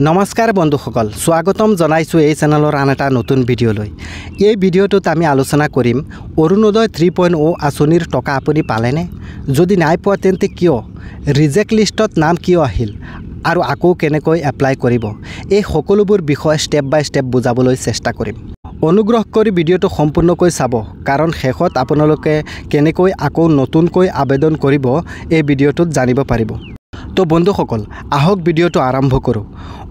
নমস্কাৰ বন্ধুসকল, স্বাগতম জনাইছো এই চেনেলৰ আন এটা নতুন ভিডিঅ'লৈ। এই ভিডিঅ'টোত আমি আলোচনা কৰিম অৰুণোদয় 3.0 আঁচনিৰ টকা আপুনি পালেনে? যদি নাই পোৱা তেন্তে কিয়? ৰিজেক্ট লিষ্টত নাম কিয় আহিল আৰু আকৌ কেনেকৈ এপ্লাই কৰিব? এই সকলোবোৰ বিষয় ষ্টেপ বাই ষ্টেপ বুজাবলৈ চেষ্টা কৰিম। অনুগ্ৰহ কৰি ভিডিঅ'টো সম্পূৰ্ণকৈ চাব, কাৰণ শেষত আপোনালোকে কেনেকৈ আকৌ নতুনকৈ আবেদন কৰিব এই ভিডিঅ'টোত জানিব পাৰিব। তো বন্ধুসকল, আহক ভিডিঅ'টো আৰম্ভ কৰোঁ।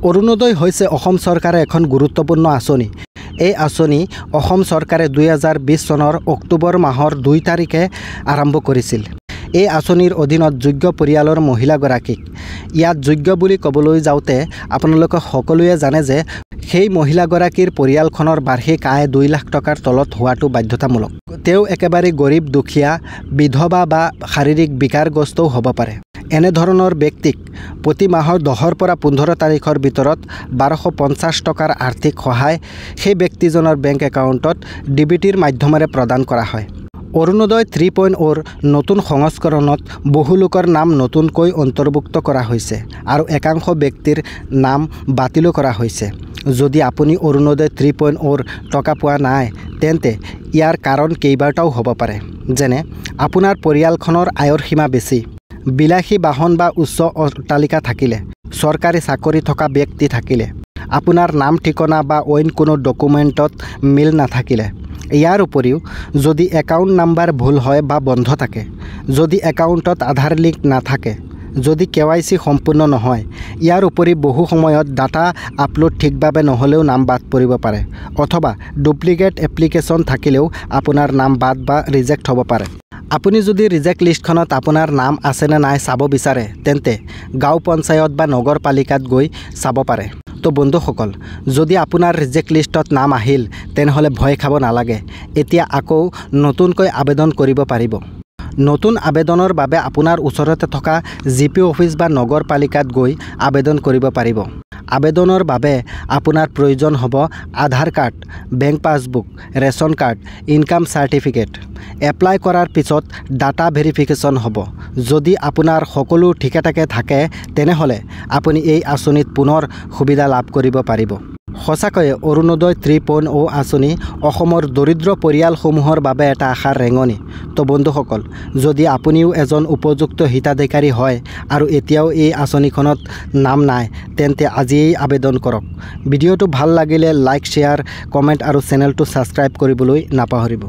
অৰুণোদয় হৈছে অসম চৰকাৰে এখন গুৰুত্বপূৰ্ণ আঁচনি। এই আঁচনি অসম চৰকাৰে 2020 চনৰ অক্টোবৰ মাহৰ 2 তাৰিখে আৰম্ভ কৰিছিল। এই আঁচনিৰ অধীনত যোগ্য পৰিয়ালৰ মহিলাগৰাকীক, ইয়াত যোগ্য বুলি ক'বলৈ যাওঁতে আপোনালোকে সকলোৱে জানে যে সেই মহিলাগৰাকীৰ পৰিয়ালখনৰ বাৰ্ষিক আয় 2 লাখ টকাৰ তলত হোৱাটো বাধ্যতামূলক। তেওঁ একেবাৰে গৰীব, দুখীয়া, বিধৱা বা শাৰীৰিক বিকাৰগ্ৰস্তও হ'ব পাৰে। এনেধৰণৰ ব্যক্তিক প্ৰতি মাহৰ 10ৰ পৰা 15 তাৰিখৰ ভিতৰত 1250 টকাৰ আৰ্থিক সহায় সেই ব্যক্তিজনৰ বেংক একাউণ্টত ডিবিটিৰ মাধ্যমেৰে প্ৰদান কৰা হয়। অৰুণোদয় 3.0ৰ নতুন সংস্কৰণত বহু লোকৰ নাম নতুনকৈ অন্তৰ্ভুক্ত কৰা হৈছে আৰু একাংশ ব্যক্তিৰ নাম বাতিলো কৰা হৈছে। যদি আপুনি অৰুণোদয় 3.0ৰ টকা পোৱা নাই, তেন্তে ইয়াৰ কাৰণ কেইবাটাও হ'ব পাৰে। যেনে আপোনাৰ পৰিয়ালখনৰ আয়ৰ সীমা বেছি, বিলাসী বাহন বা উচ্চ অট্টালিকা থাকিলে, চৰকাৰী চাকৰি থকা ব্যক্তি থাকিলে, আপোনাৰ নাম ঠিকনা বা অইন কোনো ডকুমেণ্টত মিল নাথাকিলে। ইয়াৰ উপৰিও যদি একাউণ্ট নাম্বাৰ ভুল হয় বা বন্ধ থাকে, যদি একাউণ্টত আধাৰ লিংক নাথাকে, যদি KYC সম্পূৰ্ণ নহয়, ইয়াৰ উপৰি বহু সময়ত ডাটা আপলোড ঠিকভাৱে নহ'লেও নাম বাদ পৰিব পাৰে, অথবা ডুপ্লিকেট এপ্লিকেশ্যন থাকিলেও আপোনাৰ নাম বাদ বা ৰিজেক্ট হ'ব পাৰে। আপুনি যদি ৰিজেক্ট লিষ্টখনত আপোনাৰ নাম আছেনে নাই চাব বিচাৰে, তেন্তে গাঁও পঞ্চায়ত বা নগৰপালিকাত গৈ চাব পাৰে। তো বন্ধুসকল, যদি আপোনাৰ ৰিজেক্ট লিষ্টত নাম আহিল, তেনেহ'লে ভয় খাব নালাগে। এতিয়া আকৌ নতুনকৈ আবেদন কৰিব পাৰিব। নতুন আবেদনৰ বাবে আপোনাৰ ওচৰতে থকা GP অফিচ বা নগৰপালিকাত গৈ আবেদন কৰিব পাৰিব। আবেদনৰ বাবে আপোনাৰ প্ৰয়োজন হ'ব Aadhaar card, bank passbook, ration card, income certificate. Apply কৰাৰ পিছত ডাটা ভেৰিফিকেশ্যন হ'ব। যদি আপোনাৰ সকলো ঠিকে থাকে, তেনেহ'লে আপুনি এই আঁচনিত পুনৰ সুবিধা লাভ কৰিব পাৰিব। সঁচাকৈয়ে অৰুণোদয় 3.0 আঁচনি অসমৰ দৰিদ্ৰ পৰিয়ালসমূহৰ বাবে এটা আশাৰ ৰেঙনি। তো বন্ধুসকল, যদি আপুনিও এজন উপযুক্ত হিতাধিকাৰী হয় আৰু এতিয়াও এই আঁচনিখনত নাম নাই, তেন্তে আজিয়েই আবেদন কৰক। ভিডিঅ'টো ভাল লাগিলে লাইক, শ্বেয়াৰ, কমেণ্ট আৰু চেনেলটো ছাবস্ক্ৰাইব কৰিবলৈ নাপাহৰিব।